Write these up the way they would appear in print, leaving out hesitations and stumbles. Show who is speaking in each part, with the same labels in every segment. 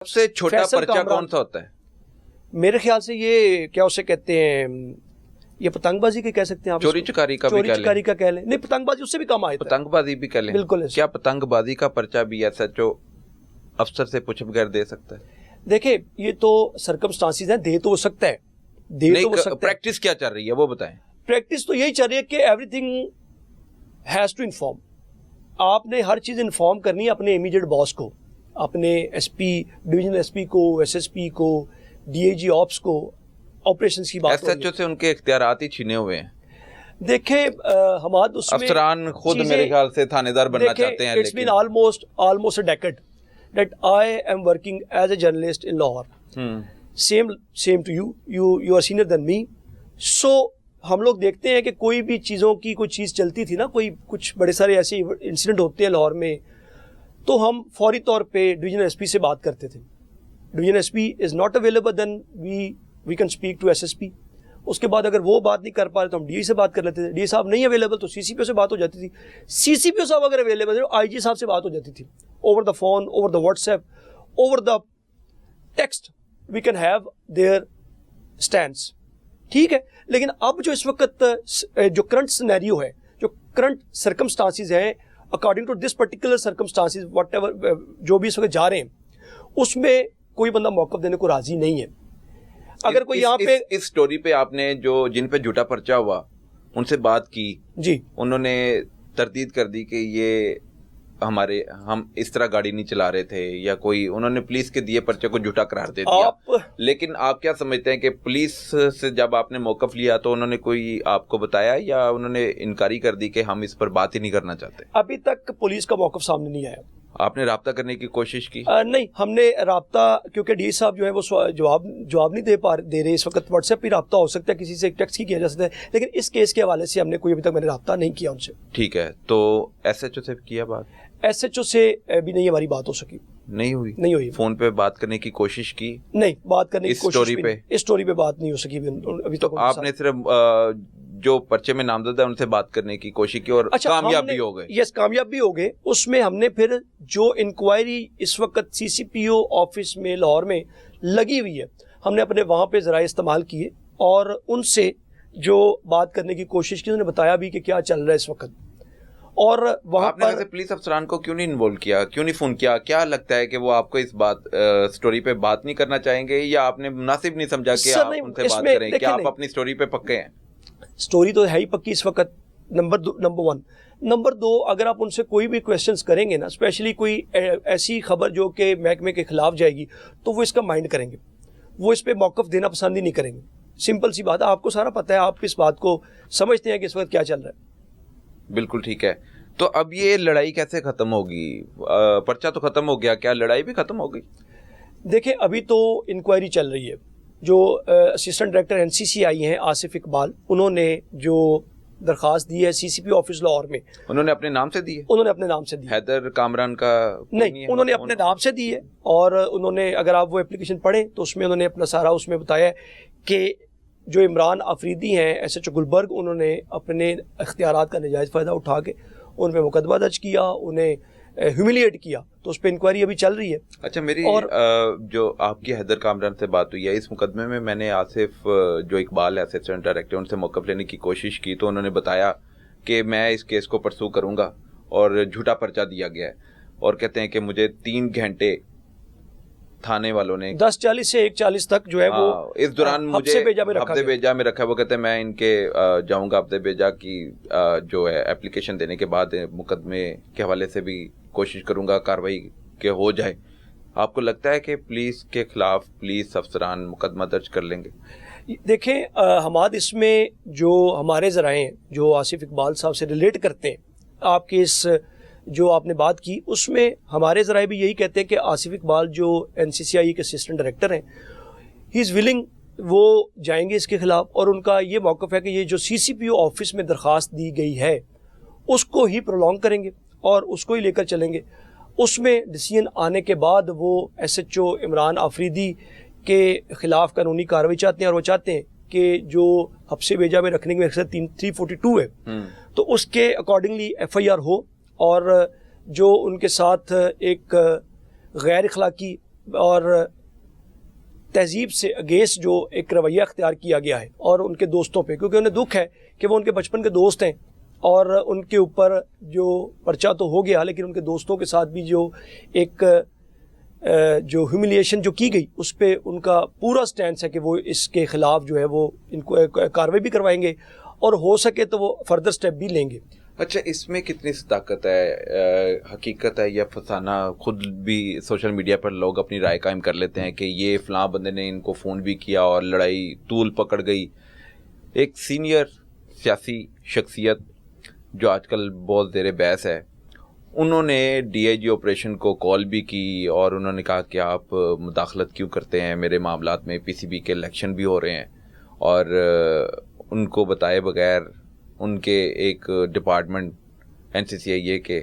Speaker 1: सबसे छोटा पर्चा कौन सा होता है?
Speaker 2: मेरे ख्याल से ये क्या उसे कहते हैं, ये पतंगबाजी के कह सकते हैं आप,
Speaker 1: चोरी चकारी का भी
Speaker 2: कह लें। नहीं, पतंगबाजी उससे भी कम आया,
Speaker 1: पतंगबाजी भी कह लें।
Speaker 2: बिल्कुल।
Speaker 1: क्या पतंगबाजी का पर्चा भी एसएचओ अफसर से पूछे बगैर दे सकता है?
Speaker 2: देखिए, ये तो सर्कमस्टांसिस हैं, दे तो हो सकता है,
Speaker 1: प्रैक्टिस क्या चल रही है वो बताएं।
Speaker 2: प्रैक्टिस तो यही चल रही है कि एवरीथिंग हैज टू इन्फॉर्म। आपने हर चीज इन्फॉर्म करनी है अपने इमीडिएट बॉस को, अपने एसपी, डिवीजनल एसपी को, एसएसपी को, डीआईजी ऑप्स को। ऑपरेशंस की बात,
Speaker 1: एसएचओ से उनके इख्तियारात ही छीने हुए हैं।
Speaker 2: देखे हमाद उसमें
Speaker 1: अफसरान खुद मेरे ख्याल से थानेदार बनना चाहते हैं।
Speaker 2: It's been almost a decade that I am working as a journalist in Lahore. Same to you are senior then me. So हम लोग देखते हैं कि कोई भी चीज़ों की कोई चीज़ चलती थी ना, कुछ बड़े सारे ऐसे इंसिडेंट होते हैं लाहौर में, तो हम फौरी तौर पे डिवीजनल एसपी से बात करते थे। Division SP is not available, then we can speak to SSP. उसके बाद अगर वो बात नहीं कर पा रहे तो हम डीआई से बात कर लेते थे। डीआई साहब नहीं अवेलेबल तो सीसीपीओ से बात हो जाती थी। सीसीपीओ साहब अगर अवेलेबल थे तो आईजी साहब से बात हो जाती थी, over the phone, over the WhatsApp, over the text we can have their stands. ठीक है, लेकिन अब जो इस वक्त जो करंट सिनेरियो है, जो करंट सर्कमस्टांसिस हैं, according to this particular circumstances whatever जो भी इस वक्त जा रहे हैं, उसमें कोई बंदा मौक़िफ़ देने को राजी नहीं है। अगर कोई यहाँ पे
Speaker 1: इस स्टोरी पे आपने जो जिन पे झूठा पर्चा हुआ उनसे बात की
Speaker 2: जी, उन्होंने
Speaker 1: तरदीद कर दी कि ये हम इस तरह गाड़ी नहीं चला रहे थे, या कोई उन्होंने पुलिस के दिए पर्चे को झूठा करार दे दिया। लेकिन आप क्या समझते हैं कि पुलिस से जब आपने मौक़िफ़ लिया तो उन्होंने कोई आपको बताया या उन्होंने इनकारी कर दी कि हम इस पर बात ही नहीं करना चाहते?
Speaker 2: अभी तक पुलिस का मौक़िफ़ सामने नहीं आया।
Speaker 1: आपने राब्ता करने की कोशिश की?
Speaker 2: नहीं, हमने राब्ता, क्योंकि डीआई साहब जो है वो जवाब नहीं दे रहे इस वक्त। व्हाट्सएप पे राब्ता हो सकता है, किसी से टेक्स्ट ही किया जा सकता है, लेकिन इस केस के हवाले से हमने कोई अभी तक मैंने राब्ता नहीं किया उनसे।
Speaker 1: ठीक है, तो एसएचओ से किया बात?
Speaker 2: एसएचओ से भी नहीं हमारी बात हो सकी, नहीं हुई।
Speaker 1: फोन पे बात करने की कोशिश की?
Speaker 2: नहीं, बात करने की कोशिश
Speaker 1: इस
Speaker 2: स्टोरी पे बात नहीं हो सकी अभी
Speaker 1: तो आपने सिर्फ जो पर्चे में नामजद है उनसे बात करने की कोशिश की और कामयाब भी हो गए?
Speaker 2: यस, कामयाब भी हो गए। उसमें हमने फिर जो इंक्वायरी इस वक्त सीसीपीओ ऑफिस में लाहौर में लगी हुई है, हमने अपने वहाँ पे ज़राए इस्तेमाल किए और उनसे जो बात करने की कोशिश की, उन्होंने बताया भी कि क्या चल रहा है इस वक्त। और वहाँ पर
Speaker 1: पुलिस अफसरान को क्यों नहीं इन्वॉल्व किया, क्यों नहीं फ़ोन किया? क्या लगता है कि वो आपको इस बात स्टोरी पे बात नहीं करना चाहेंगे, या आपने मुनासिब नहीं समझा कि आप उनसे बात करें? क्या आप अपनी स्टोरी पे पक्के हैं?
Speaker 2: स्टोरी तो है ही पक्की इस वक्त, नंबर वन। नंबर दो, अगर आप उनसे कोई भी क्वेश्चंस करेंगे ना, स्पेशली कोई ऐसी खबर जो कि महकमे के खिलाफ जाएगी, तो वो इसका माइंड करेंगे, वो इस पर मौक़िफ़ देना पसंद ही नहीं करेंगे। सिंपल सी बात है, आपको सारा पता है, आप इस बात को समझते हैं कि इस वक्त क्या चल रहा है।
Speaker 1: बिल्कुल ठीक है। तो अब ये लड़ाई कैसे ख़त्म होगी? पर्चा तो ख़त्म हो गया, क्या लड़ाई भी ख़त्म हो गई?
Speaker 2: देखिए, अभी तो इंक्वायरी चल रही है। जो असिस्टेंट डायरेक्टर एनसीसी आई हैं आसिफ इकबाल, उन्होंने जो दरख्वास्त दी है सीसीपी ऑफिस लाहौर में,
Speaker 1: उन्होंने अपने नाम से दी है?
Speaker 2: उन्होंने अपने नाम से दी।
Speaker 1: हैदर कामरान का
Speaker 2: नहीं, उन्होंने अपने नाम से दी है। और उन्होंने, अगर आप वो एप्लीकेशन पढ़ें तो उसमें उन्होंने अपना सारा उसमें बताया कि जो इमरान अफरीदी हैं एसएचओ गुलबर्ग, उन्होंने अपने इख्तियारात का नजायज़ फ़ायदा उठा के उन पर मुकदमा दर्ज किया, उन्हें ह्यूमिलिएट किया। तो उस पर इंक्वायरी अभी चल रही है।
Speaker 1: अच्छा, मेरी जो आपकी हैदर कामरान से बात हुई है, इस मुकदमे में मैंने आसिफ जो इकबाल है असिस्टेंट डायरेक्टर, उनसे मौक़िफ़ लेने की कोशिश की तो उन्होंने बताया कि मैं इस केस को परसू करूँगा और झूठा पर्चा दिया गया है, और कहते हैं कि मुझे 3 घंटे थाने वालों ने
Speaker 2: 10:40 से 1:40 तक जो है वो
Speaker 1: इस दौरान मुझे हफ्ते बेजा में रखा है। वो कहते हैं मैं इनके जाऊंगा हफ्ते बेजा की जो है एप्लीकेशन देने के बाद मुकदमे के हवाले से भी कोशिश करूंगा कार्रवाई के हो जाए। आपको लगता है कि पुलिस के खिलाफ पुलिस अफसरान मुकदमा दर्ज कर लेंगे?
Speaker 2: देखें, हमाद इसमें जो हमारे ज़राए हैं जो आसिफ इकबाल साहब से रिलेट करते हैं, आपके इस जो आपने बात की उसमें हमारे ज़राए भी यही कहते हैं कि आसिफ इकबाल जो एनसीसीआई के असिस्टेंट डायरेक्टर हैं, ही इज़ विलिंग, वो जाएंगे इसके ख़िलाफ़। और उनका ये मौक़िफ़ है कि ये जो सीसीपीओ ऑफिस में दरख्वास्त दी गई है उसको ही प्रोलॉन्ग करेंगे और उसको ही लेकर चलेंगे। उसमें डिसीजन आने के बाद वो एसएचओ इमरान अफरीदी के ख़िलाफ़ कानूनी कार्रवाई चाहते हैं, और वो चाहते हैं कि जो हफ्से बेजा में रखने के मकसद 342 है, तो उसके अकॉर्डिंगली एफआईआर हो, और जो उनके साथ एक गैर अखलाकी और तहजीब से अगेंस्ट जो एक रवैया अख्तियार किया गया है और उनके दोस्तों पे, क्योंकि उन्हें दुख है कि वो उनके बचपन के दोस्त हैं और उनके ऊपर जो पर्चा तो हो गया, लेकिन उनके दोस्तों के साथ भी जो एक जो ह्यूमिलिएशन जो की गई उस पर उनका पूरा स्टैंड है कि वो इसके ख़िलाफ़ जो है वो इनको कार्रवाई भी करवाएंगे और हो सके तो वो फर्दर स्टेप भी लेंगे।
Speaker 1: अच्छा, इसमें कितनी सदाकत है, हकीकत है या फसाना? खुद भी सोशल मीडिया पर लोग अपनी राय कायम कर लेते हैं कि ये फ़लाँ बंदे ने इनको फ़ोन भी किया और लड़ाई तूल पकड़ गई। एक सीनियर सियासी शख्सियत जो आजकल बहुत ज़ेरे बहस है, उन्होंने डीआईजी ऑपरेशन को कॉल भी की और उन्होंने कहा कि आप मुदाखलत क्यों करते हैं मेरे मामलात में, पीसीबी के इलेक्शन भी हो रहे हैं। और उनको बताए बगैर उनके एक डिपार्टमेंट एनसीसीआईए के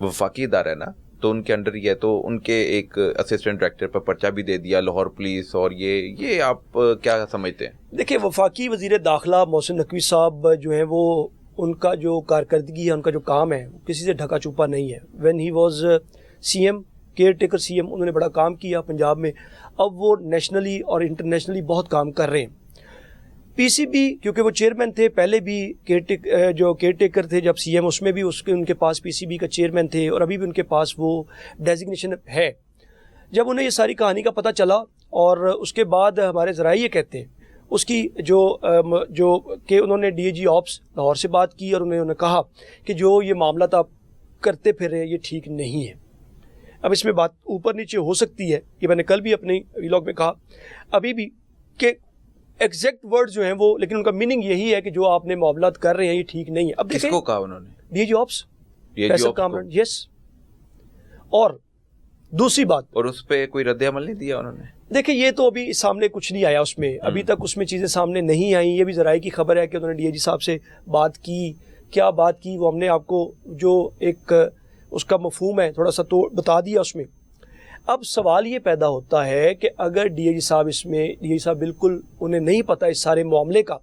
Speaker 1: वफाकी इदारा है ना, तो उनके अंडर ही है, तो उनके एक असिस्टेंट डायरेक्टर पर पर्चा भी दे दिया लाहौर पुलिस। और ये आप क्या समझते हैं?
Speaker 2: देखिए, वफाकी वज़ीर दाखिला मोहसिन नकवी साहब जो है वो उनका जो कारकर्दगी है, उनका जो काम है, किसी से ढका छुपा नहीं है। When he was CM, care taker CM, उन्होंने बड़ा काम किया पंजाब में। अब वो नेशनली और इंटरनेशनली बहुत काम कर रहे हैं। पीसीबी, क्योंकि वो चेयरमैन थे पहले भी, जो केयर टेकर थे जब सीएम, उसमें भी उनके पास पीसीबी का चेयरमैन थे और अभी भी उनके पास वो डेजिग्नेशन है। जब उन्हें ये सारी कहानी का पता चला और उसके बाद हमारे ज़राए ये कहते हैं उसकी जो कि उन्होंने डीआईजी ऑप्स लाहौर से बात की और उन्होंने कहा कि जो ये मामला आप करते फिर रहे हैं ये ठीक नहीं है। अब इसमें बात ऊपर नीचे हो सकती है, ये मैंने कल भी अपने व्लॉग में कहा, अभी भी कि एग्जैक्ट वर्ड जो हैं वो, लेकिन उनका मीनिंग यही है कि जो आपने मामला कर रहे हैं ये ठीक नहीं है। अब
Speaker 1: किसको कहा उन्होंने?
Speaker 2: DIG ops, Faisal Kamran. Yes. और दूसरी बात,
Speaker 1: और उस पर कोई रद्द अमल नहीं दिया उन्होंने?
Speaker 2: देखिए, ये तो अभी सामने कुछ नहीं आया उसमें, अभी तक उसमें चीज़ें सामने नहीं आई। ये भी ज़राए की खबर है कि उन्होंने डीआईजी साहब से बात की। क्या बात की वो हमने आपको जो एक उसका मफहूम है थोड़ा सा तो बता दिया उसमें। अब सवाल ये पैदा होता है कि अगर डीआईजी साहब बिल्कुल उन्हें नहीं पता इस सारे मामले का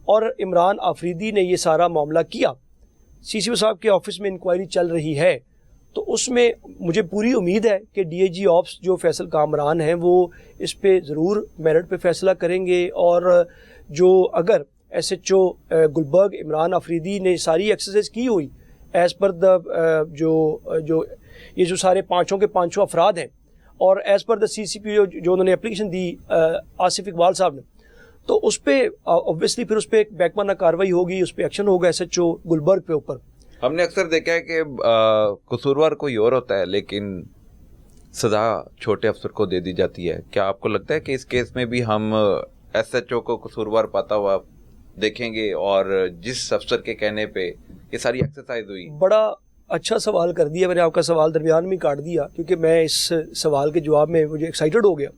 Speaker 2: और इमरान आफरीदी ने ये सारा मामला किया, सीसीओ साहब के ऑफिस में इंक्वायरी चल रही है, तो उसमें मुझे पूरी उम्मीद है कि डीआईजी ऑप्स जो फैसल कामरान हैं वो इस पे ज़रूर मेरिट पे फैसला करेंगे। और जो अगर एसएचओ गुलबर्ग इमरान आफरीदी ने सारी एक्सरसाइज की हुई एज़ पर द जो सारे पाँचों के पाँचों अफराद हैं और एज़ पर द सीसीपी जो उन्होंने एप्लीकेशन दी आसिफ इकबाल साहब ने, तो उस पर ऑब्वियसली फिर उस पर एक बैकमाना कार्रवाई होगी, उस पर एक्शन होगा एसएचओ गुलबर्ग पे ऊपर।
Speaker 1: हमने अक्सर देखा है कि कसूरवार कोई और होता है लेकिन सजा छोटे अफसर को दे दी जाती है। क्या आपको लगता है कि इस केस में भी हम एसएचओ को कसूरवार पाता हुआ देखेंगे और जिस अफसर के कहने पे ये सारी एक्सरसाइज हुई?
Speaker 2: बड़ा अच्छा सवाल कर दिया, मैंने आपका सवाल दरमियान में काट दिया, क्योंकि मैं इस सवाल के जवाब में मुझे एक्साइटेड हो गया।